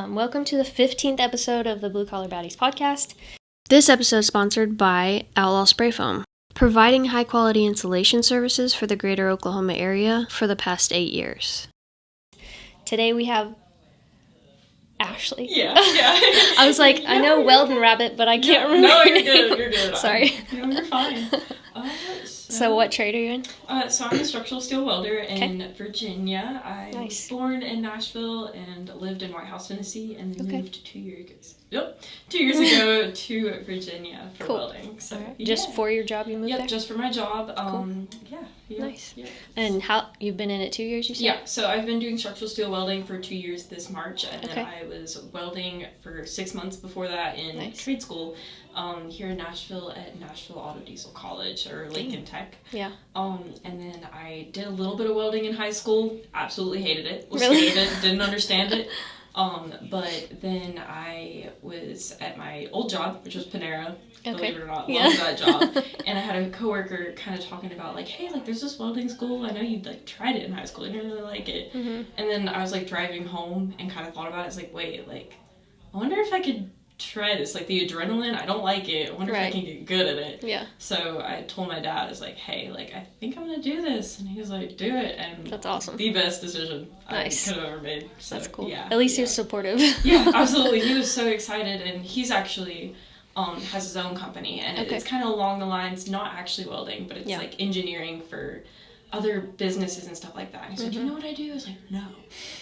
Welcome to the 15th episode of the BlueCollarBaddies podcast. This episode is sponsored by Outlaw Spray Foam, providing high-quality insulation services for the greater Oklahoma area for the past 8 years. Today we have Ashley. Yeah. I was like, I know WeldinRabbit, but I can't remember. No, you're good. Sorry. You're fine. So what trade are you in? So I'm a structural steel welder in Virginia. I was born in Nashville and lived in White House, Tennessee, and then moved 2 years ago to Virginia for welding. So Just for your job you moved there? Yep, just for my job. Nice. Yeah. And how you've been in it 2 years, you said? Yeah, so I've been doing structural steel welding for 2 years this March, and then I was welding for 6 months before that in trade school here in Nashville at Nashville Auto Diesel College, or Lincoln Tech. Yeah. And then I did a little bit of welding in high school. Absolutely hated it. Was really? scared of it. Didn't understand it. But then I was at my old job, which was Panera. Believe it or not, loved that job. And I had a coworker kind of talking about like, hey, like there's this welding school. I know you like tried it in high school. I didn't really like it. Mm-hmm. And then I was like driving home and kind of thought about it. It's like, wait, like I wonder if I could try this. Like the adrenaline, I don't like it. I wonder if I can get good at it. Yeah. So I told my dad, I was like, hey, like I think I'm gonna do this, and he was like, do it. And that's awesome. The best decision I could have ever made. So, that's cool. Yeah. At least he was supportive. Yeah, absolutely. He was so excited, and he's actually has his own company, and it's kind of along the lines, not actually welding, but it's like engineering for other businesses and stuff like that. And he's like, you know what I do? I was like, no.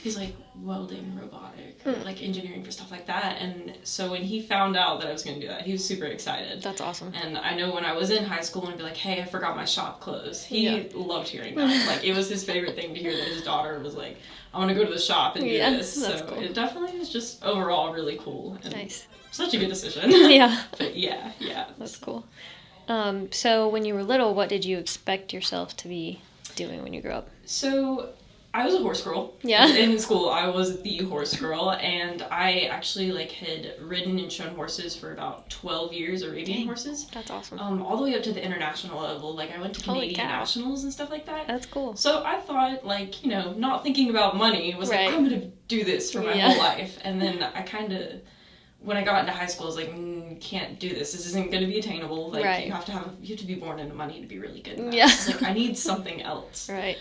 He's like, welding, robotic, or like engineering for stuff like that. And so when he found out that I was going to do that, he was super excited. That's awesome. And I know when I was in high school and I'd be like, hey, I forgot my shop clothes. He loved hearing that. Like, it was his favorite thing to hear that his daughter was like, I want to go to the shop and do this. That's so cool. It definitely was just overall really cool. And nice. Such a good decision. But yeah. That's cool. So when you were little, what did you expect yourself to be doing when you grew up? So I was a horse girl. Yeah. In school, I was the horse girl, and I actually like had ridden and shown horses for about 12 years, Arabian horses. That's awesome. All the way up to the international level. Like I went to Canadian nationals and stuff like that. That's cool. So I thought, like, you know, not thinking about money, was like, I'm gonna do this for my whole life. And then I kind of, when I got into high school, I was like, can't do this. This isn't going to be attainable. Like, you have to be born into money to be really good at that. Yeah. I was like, I need something else. Right.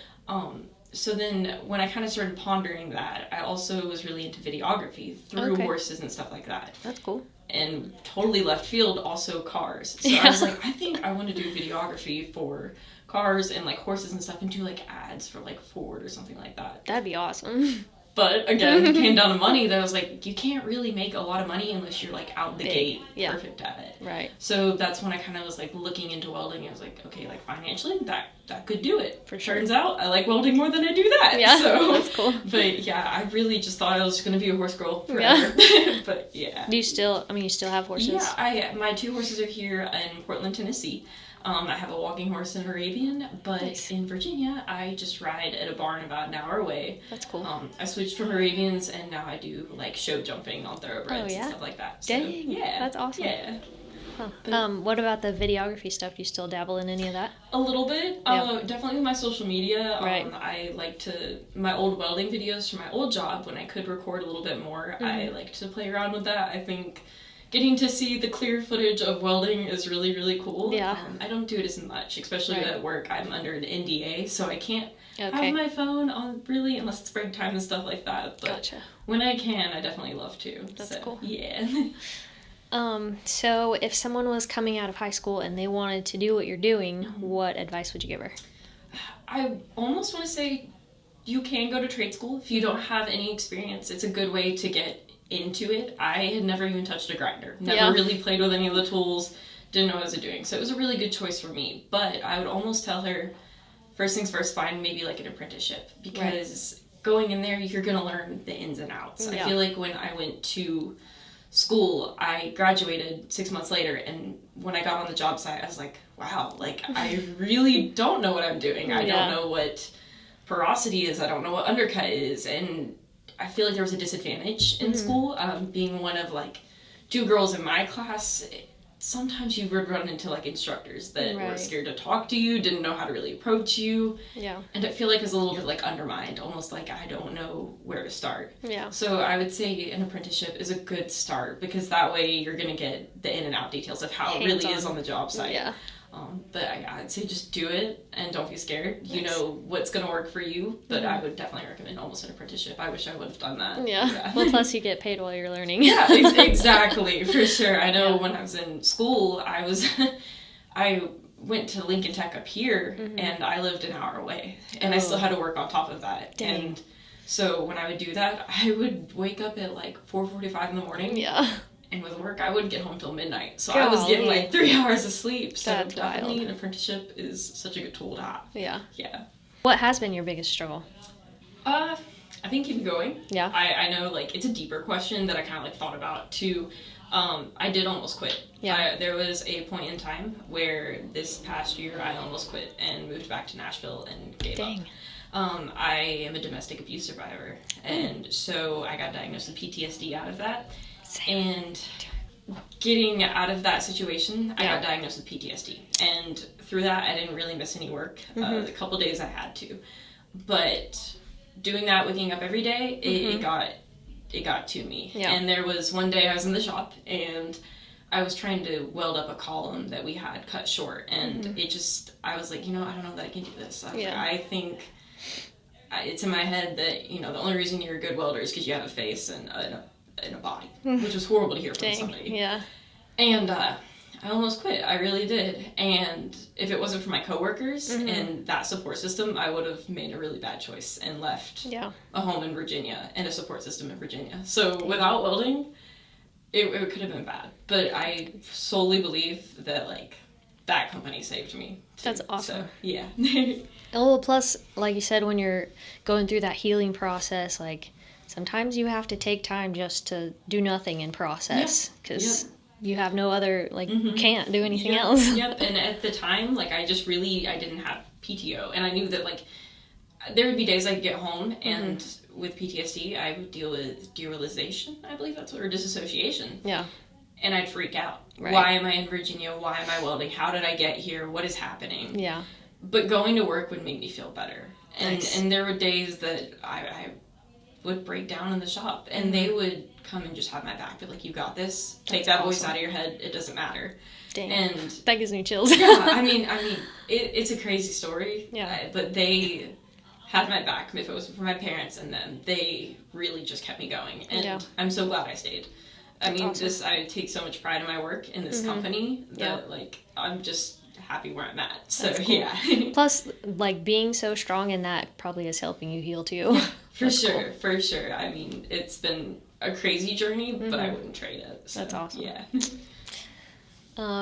So then when I kind of started pondering that, I also was really into videography through horses and stuff like that. That's cool. And totally left field, also cars. So I was like, I think I want to do videography for cars and like horses and stuff, and do like ads for like Ford or something like that. That'd be awesome. But again, it came down to money. That I was like, you can't really make a lot of money unless you're like out the gate perfect at it. Right. So that's when I kind of was like looking into welding. I was like, okay, like financially, that could do it. For sure. Turns out I like welding more than I do that. Yeah, so, that's cool. But yeah, I really just thought I was going to be a horse girl forever. Yeah. But yeah. Do you still have horses? Yeah, my 2 horses are here in Portland, Tennessee. I have a walking horse and Arabian, but in Virginia, I just ride at a barn about an hour away. That's cool. I switched from Arabians, and now I do like show jumping on thoroughbreds and stuff like that. So, dang, that's awesome. Yeah. Huh. What about the videography stuff? Do you still dabble in any of that? A little bit. Definitely with my social media. I like to, my old welding videos from my old job, when I could record a little bit more, I like to play around with that. I think getting to see the clear footage of welding is really, really cool. Yeah. I don't do it as much, especially at work. I'm under an NDA, so I can't have my phone on really unless it's break time and stuff like that. But when I can, I definitely love to. That's cool. Yeah. So if someone was coming out of high school and they wanted to do what you're doing, what advice would you give her? I almost want to say you can go to trade school. If you don't have any experience, it's a good way to get into it. I had never even touched a grinder, never really played with any of the tools, didn't know what I was doing, so it was a really good choice for me. But I would almost tell her, first things first, find maybe like an apprenticeship, because going in there, you're gonna learn the ins and outs. I feel like when I went to school, I graduated 6 months later, and when I got on the job site, I was like, wow, like I really don't know what I'm doing. I don't know what porosity is, I don't know what undercut is, and I feel like there was a disadvantage in school, being one of like 2 girls in my class. sometimes you would run into like instructors that Right. were scared to talk to you, didn't know how to really approach you. Yeah. And I feel like it's a little bit like undermined, almost like I don't know where to start. Yeah. So I would say an apprenticeship is a good start, because that way you're going to get the in and out details of how it really is on the job site. Yeah. But I'd say just do it and don't be scared. Nice. You know what's going to work for you, but I would definitely recommend almost an apprenticeship. I wish I would have done that. Yeah. Well, plus you get paid while you're learning. Yeah, exactly, for sure. I know when I was in school, I went to Lincoln Tech up here, and I lived an hour away, and I still had to work on top of that. Dang. And so when I would do that, I would wake up at like 4:45 in the morning. Yeah. And with work, I wouldn't get home till midnight. So I was getting like 3 hours of sleep. So That's definitely wild. an apprenticeship is such a good tool to have. Yeah. Yeah. What has been your biggest struggle? I think keep going. Yeah. I know like it's a deeper question that I kind of like thought about too. I did almost quit. Yeah. There was a point in time where this past year I almost quit and moved back to Nashville and gave up. I am a domestic abuse survivor, and so I got diagnosed with PTSD out of that. And getting out of that situation, I got diagnosed with PTSD. And through that, I didn't really miss any work. The couple days I had to. But doing that, waking up every day, it got to me. Yeah. And there was one day I was in the shop, and I was trying to weld up a column that we had cut short. And I was like, I don't know that I can do this. I think it's in my head that, the only reason you're a good welder is because you have a face and a body, which was horrible to hear from somebody. Yeah. And I almost quit. I really did. And if it wasn't for my coworkers and that support system, I would have made a really bad choice and left a home in Virginia and a support system in Virginia. So without welding, it could have been bad. But I solely believe that that company saved me too. That's awesome. So, yeah. Well, plus, like you said, when you're going through that healing process, sometimes you have to take time just to do nothing and process, because you have no other, you can't do anything else. Yep, and at the time, I didn't have PTO, and I knew that, there would be days I'd get home, and with PTSD, I would deal with derealization, I believe that's what, or disassociation. Yeah. And I'd freak out. Right. Why am I in Virginia? Why am I welding? How did I get here? What is happening? Yeah. But going to work would make me feel better. Nice. And there were days that I would break down in the shop, and they would come and just have my back. Be like, you got this. Take that voice out of your head. It doesn't matter. Dang. And that gives me chills. yeah, I mean, it's a crazy story. Yeah. But they had my back. If it wasn't for my parents and them, they really just kept me going. And I'm so glad I stayed. That's awesome. I take so much pride in my work in this company that I'm just happy where I'm at. So cool. yeah. Plus, being so strong in that probably is helping you heal too. Yeah, for That's sure, cool. for sure. It's been a crazy journey, but I wouldn't trade it. So, That's awesome. Yeah.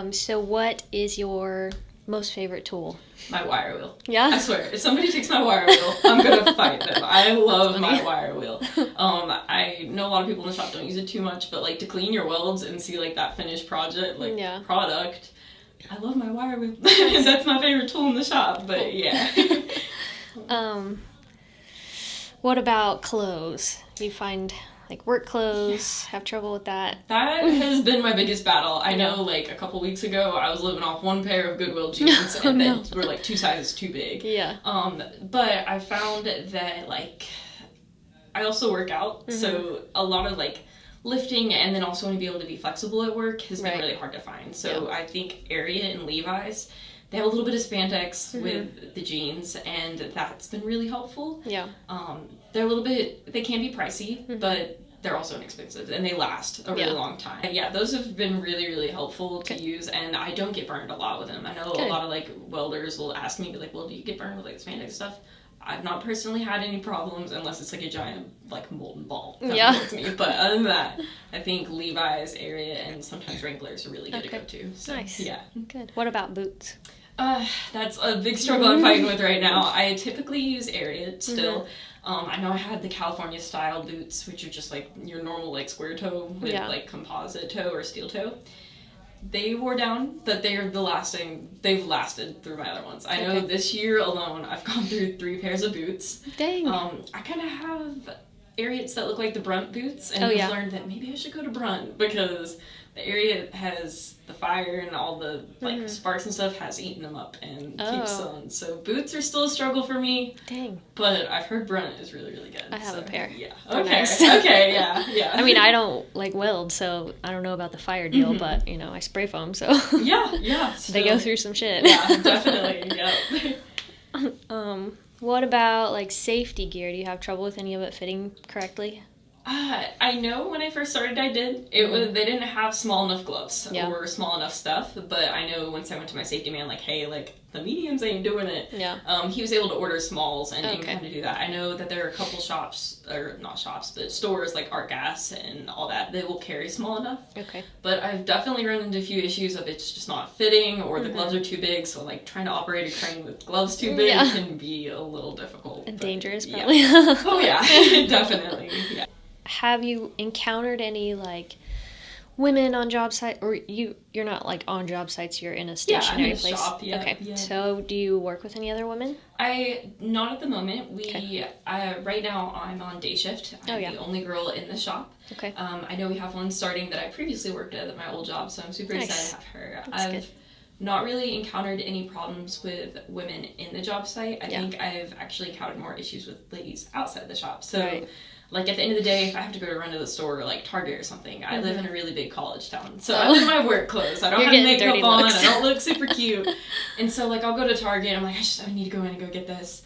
So what is your most favorite tool? My wire wheel. Yeah? I swear, if somebody takes my wire wheel, I'm gonna fight them. I love my wire wheel. I know a lot of people in the shop don't use it too much, but to clean your welds and see that finished project, product, I love my wire wheel. That's my favorite tool in the shop, but yeah. What about clothes? Do you find work clothes, have trouble with that? That has been my biggest battle. I know a couple weeks ago I was living off one pair of Goodwill jeans and then were 2 sizes too big. Yeah. But I found that I also work out, so a lot of lifting and then also to be able to be flexible at work has been really hard to find. So I think Area and Levi's, they have a little bit of spandex with the jeans, and that's been really helpful. Yeah. They're a little bit, they can be pricey, but they're also inexpensive, and they last a really long time. Yeah, those have been really, really helpful to use, and I don't get burned a lot with them. I know a lot of welders will ask me, well, do you get burned with spandex stuff? I've not personally had any problems unless it's a giant molten ball with me. But other than that, I think Levi's, Area, and sometimes Wranglers are really good to go to. So, nice. Yeah. Good. What about boots? That's a big struggle I'm fighting with right now. I typically use Area still. I know I had the California style boots, which are just your normal square toe with composite toe or steel toe. They wore down, but they've lasted through my other ones. I know this year alone, I've gone through 3 pairs of boots. Dang. I kind of have areas that look like the Brunt boots, and I've learned that maybe I should go to Brunt because the area has the fire and all the like sparks and stuff has eaten them up and keeps on. So boots are still a struggle for me. Dang. But I've heard Brunt is really, really good. I have a pair. Yeah. They're Okay. Nice. Okay. Yeah. Yeah. I mean, I don't like weld, so I don't know about the fire deal, but you know, I spray foam, so yeah. Yeah. So, they go through some shit. Yeah. Definitely. Yeah. What about like safety gear? Do you have trouble with any of it fitting correctly? I know when I first started I did. It was they didn't have small enough gloves or small enough stuff, but I know once I went to my safety man, like, hey, like, the mediums ain't doing it. Yeah. He was able to order smalls and kind of do that. I know that there are a couple shops, or not shops, but stores like Art Gas and all that, they will carry small enough. Okay. But I've definitely run into a few issues of it's just not fitting, or the gloves are too big, so like trying to operate a crane with gloves too big can be a little difficult. And dangerous, probably. Yeah. Oh yeah, definitely. Yeah. Have you encountered any like women on job site, or you're not like on job sites, you're in a stationary place? Shop, okay. Yeah. So do you work with any other women? Not at the moment. Right now I'm on day shift. I'm the only girl in the shop. Okay. I know we have one starting that I previously worked at my old job, so I'm super excited to have her. That's good. Not really encountered any problems with women in the job site. I think I've actually encountered more issues with ladies outside the shop. So like at the end of the day, if I have to go to run to the store, like Target or something, I live in a really big college town. So I'm in my work clothes. I don't have makeup on. I don't look super cute. And so like I'll go to Target. I'm like, I need to go in and go get this.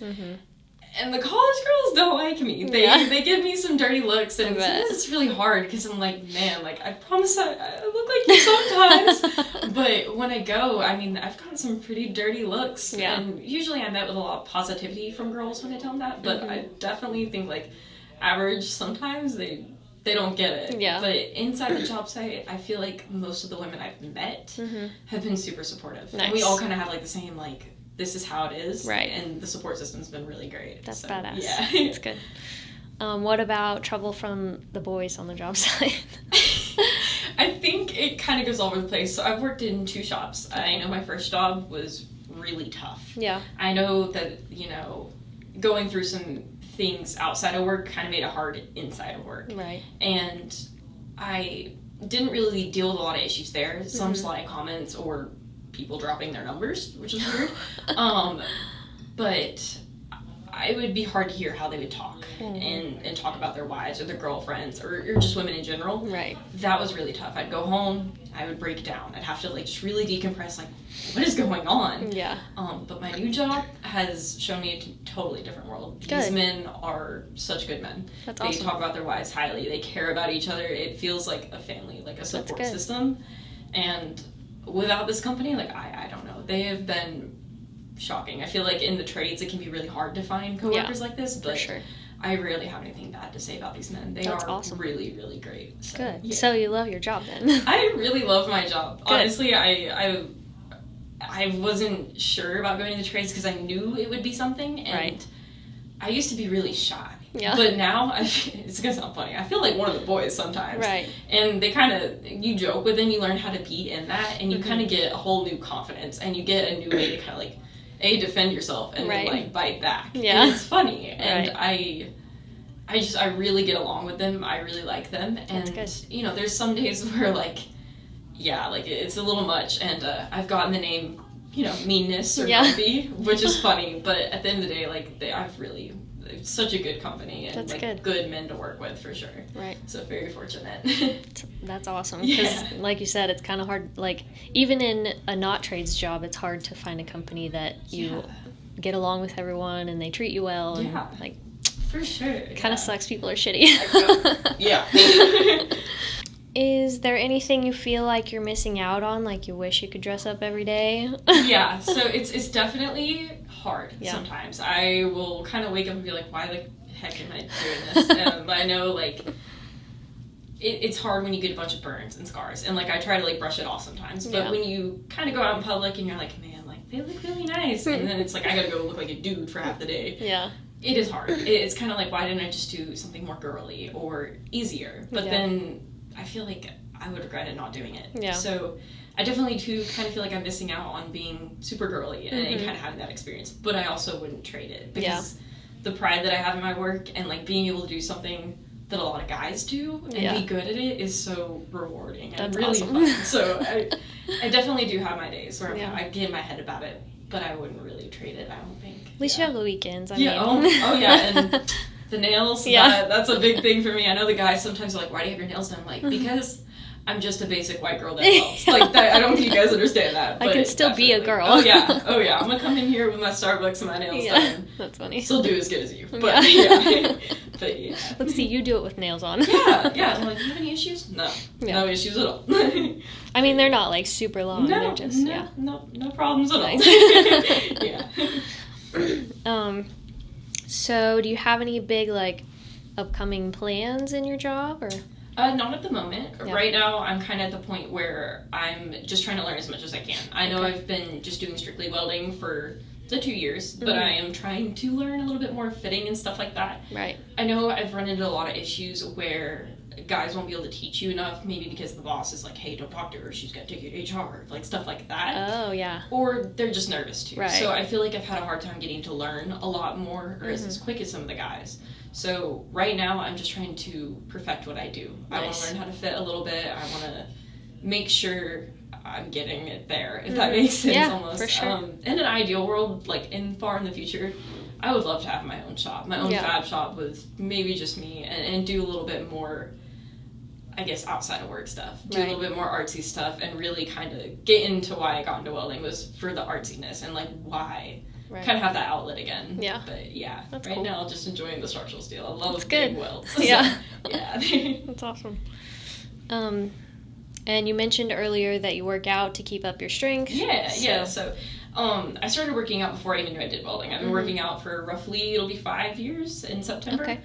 And the college girls don't like me. They give me some dirty looks, and it's really hard because I'm like, man, like I promise I look like you sometimes. But when I go, I mean, I've gotten some pretty dirty looks. Yeah. And usually I met with a lot of positivity from girls when I tell them that. But I definitely think like average, sometimes they don't get it. Yeah. But inside the job site, I feel like most of the women I've met have been super supportive. Nice. And we all kind of have like the same like, this is how it is. Right. And the support system's been really great. That's badass. Yeah. That's good. What about trouble from the boys on the job site? I think it kind of goes all over the place. So I've worked in 2 shops. I know my first job was really tough. Yeah. I know that, you know, going through some things outside of work kind of made it hard inside of work. Right. And I didn't really deal with a lot of issues there. Some sly comments or people dropping their numbers, which is weird. But it would be hard to hear how they would talk and talk about their wives or their girlfriends or just women in general. Right. That was really tough. I'd go home, I would break down. I'd have to like just really decompress, like, what is going on? Yeah. But my new job has shown me a totally different world. Good. These men are such good men. That's awesome. They talk about their wives highly. They care about each other. It feels like a family, like a support system. And without this company, like, I don't know. They have been shocking. I feel like in the trades it can be really hard to find coworkers like this, but I rarely have anything bad to say about these men. They are awesome. Really, really great. So, good. Yeah. So you love your job then? I really love my job. Good. Honestly, I wasn't sure about going to the trades because I knew it would be something, and I used to be really shy. Yeah. But now, it's going to sound funny, I feel like one of the boys sometimes. Right. And they kind of, you joke with them, you learn how to be in that, and you kind of get a whole new confidence, and you get a new way to kind of like, defend yourself and then like bite back. Yeah. And it's funny. And I really get along with them. I really like them. And, you know, there's some days where like, like it's a little much, and I've gotten the name, you know, meanness or grumpy, which is funny, but at the end of the day, like, it's such a good company and good men to work with for sure. Right. So very fortunate. That's awesome. Because like you said, it's kind of hard, like even in a not trades job, it's hard to find a company that you get along with everyone and they treat you well. And like, for sure. It kind of sucks people are shitty. Yeah. Is there anything you feel like you're missing out on, like you wish you could dress up every day? Yeah, so it's definitely hard sometimes. I will kind of wake up and be like, why the heck am I doing this? But I know, like, it's hard when you get a bunch of burns and scars. And, like, I try to, like, brush it off sometimes. But when you kind of go out in public and you're like, man, like, they look really nice. And then it's like, I gotta go look like a dude for half the day. Yeah. It is hard. It's kind of like, why didn't I just do something more girly or easier? But then I feel like I would regret it not doing it. Yeah. So I definitely too kind of feel like I'm missing out on being super girly and kind of having that experience. But I also wouldn't trade it because the pride that I have in my work and like being able to do something that a lot of guys do and be good at it is so rewarding and That's really awesome. fun. So I definitely do have my days where I get in my head about it, but I wouldn't really trade it, I don't think. At least you have the weekends. I mean. Oh yeah, and the nails, that's a big thing for me. I know the guys sometimes are like, why do you have your nails done? I'm like, because I'm just a basic white girl that welds. Like, that, I don't think you guys understand that. I can still be a girl. Oh yeah. I'm gonna come in here with my Starbucks and my nails done. That's funny. Still do as good as you. But but yeah. Let's see, you do it with nails on. Yeah. I'm like, do you have any issues? No. No issues at all. I mean, they're not like super long. No, they're just, no problems at all. Yeah. So do you have any big like upcoming plans in your job or? Not at the moment. Yeah. Right now, I'm kind of at the point where I'm just trying to learn as much as I can. I know I've been just doing strictly welding for the 2 years, but I am trying to learn a little bit more fitting and stuff like that. Right. I know I've run into a lot of issues where guys won't be able to teach you enough, maybe because the boss is like, hey, don't talk to her, she's got to take you to HR, like stuff like that. Oh, yeah. Or they're just nervous too. Right. So I feel like I've had a hard time getting to learn a lot more, or as quick as some of the guys. So right now, I'm just trying to perfect what I do. Nice. I want to learn how to fit a little bit. I want to make sure I'm getting it there, if that makes sense, almost. For sure. In an ideal world, like far in the future, I would love to have my own shop, my own fab shop with maybe just me, and do a little bit more, I guess, outside of work stuff. Do a little bit more artsy stuff, and really kind of get into why I got into welding was for the artsiness and like why. Kind of have that outlet again. Yeah. But that's right now, just enjoying the structural steel. I love big welds. Yeah. Yeah. That's awesome. And you mentioned earlier that you work out to keep up your strength. Yeah. So, I started working out before I even knew I did welding. I've been working out for roughly, it'll be 5 years in September. Okay.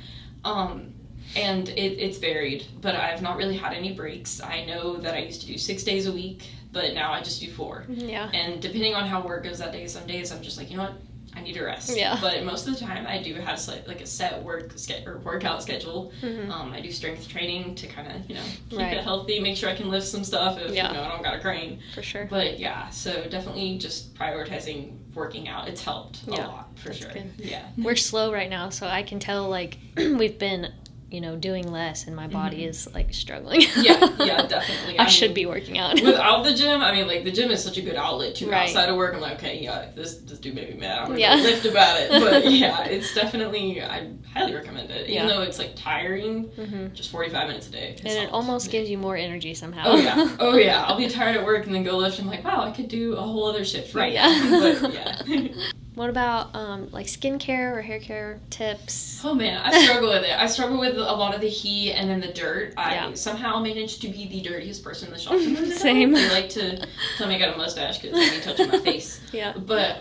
And it's varied, but I've not really had any breaks. I know that I used to do 6 days a week, but now I just do 4. Yeah. And depending on how work goes that day, some days I'm just like, you know what, I need a rest. Yeah. But most of the time I do have like a set workout schedule. I do strength training to kind of, keep it healthy, make sure I can lift some stuff if, I don't got a crane. For sure. But so definitely just prioritizing working out. It's helped a lot, for sure. Good. Yeah. We're slow right now, so I can tell, like, we've been doing less, and my body is like struggling. Yeah, definitely. I should be working out. Without the gym, I mean, like, the gym is such a good outlet too. Outside of work, I'm like, okay, this dude made me mad. I'm gonna go lift about it. But it's definitely, I highly recommend it. Even though it's like tiring, just 45 minutes a day. And it almost gives you more energy somehow. Oh yeah. I'll be tired at work and then go lift. I'm like, wow, I could do a whole other shift now. But What about like skincare or hair care tips? Oh man, I struggle with it. I struggle with a lot of the heat and then the dirt. I somehow managed to be the dirtiest person in the shop. Same. They like to tell me I got a mustache because they be touching my face. Yeah. But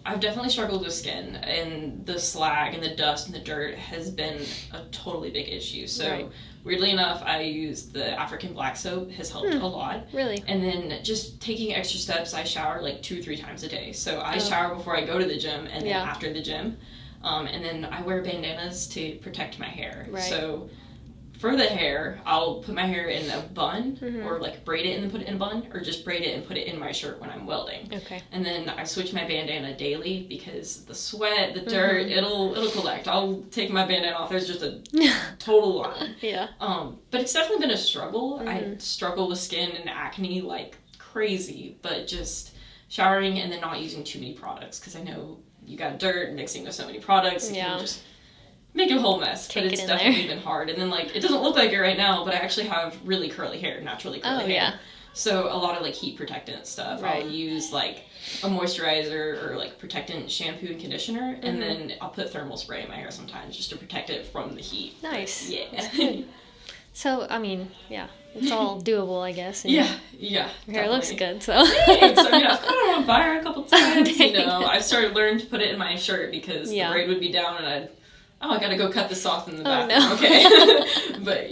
I've definitely struggled with skin, and the slag and the dust and the dirt has been a totally big issue. So weirdly enough, I use the African black soap, has helped a lot. Really? And then just taking extra steps, I shower like 2 or 3 times a day. So I shower before I go to the gym and then after the gym. And then I wear bandanas to protect my hair. Right. So for the hair, I'll put my hair in a bun or like braid it and then put it in a bun, or just braid it and put it in my shirt when I'm welding. Okay. And then I switch my bandana daily because the sweat, the dirt, it'll collect. I'll take my bandana off. There's just a total line. Yeah. But it's definitely been a struggle. I struggle with skin and acne like crazy, but just showering and then not using too many products, because I know you got dirt mixing with so many products. It can just make a whole mess. But it's definitely been hard. And then, like, it doesn't look like it right now, but I actually have really curly hair, naturally curly hair. Yeah. So a lot of like heat protectant stuff. I'll use like a moisturizer or like protectant shampoo and conditioner, and then I'll put thermal spray in my hair sometimes just to protect it from the heat. Nice. But, yeah. So, I mean, it's all doable, I guess. Yeah. Your hair looks good, so. Thanks. I mean, I've got it on fire a couple times. I started learning to put it in my shirt because the braid would be down, and I gotta go cut this off in the bathroom. No. Okay. But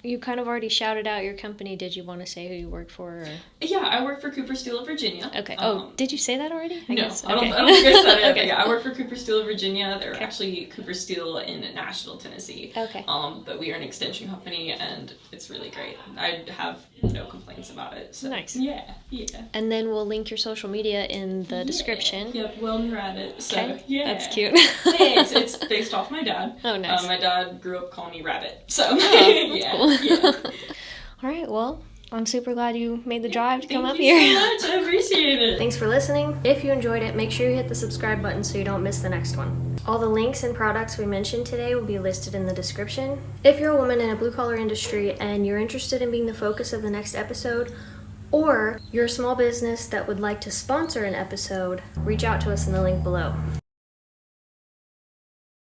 You kind of already shouted out your company. Did you want to say who you work for? Or? Yeah, I work for Cooper Steel of Virginia. Okay. Did you say that already? I guess. I don't think I said it. Okay. Yeah, I work for Cooper Steel of Virginia. They're actually Cooper Steel in Nashville, Tennessee. Okay. But we are an extension company, and it's really great. I have no complaints about it. So. Nice. Yeah. And then we'll link your social media in the description. Yep, WeldinRabbit. So, okay. yeah. That's cute. Thanks. It's based off my dad. Oh, nice. My dad grew up calling me Rabbit. So, that's cool. Yeah. All right, well, I'm super glad you made the drive to come up here. here. Thank you so much. I appreciate it. Thanks for listening. If you enjoyed it, make sure you hit the subscribe button so you don't miss the next one. All the links and products we mentioned today will be listed in the description. If you're a woman in a blue-collar industry and you're interested in being the focus of the next episode, or you're a small business that would like to sponsor an episode, reach out to us in the link below.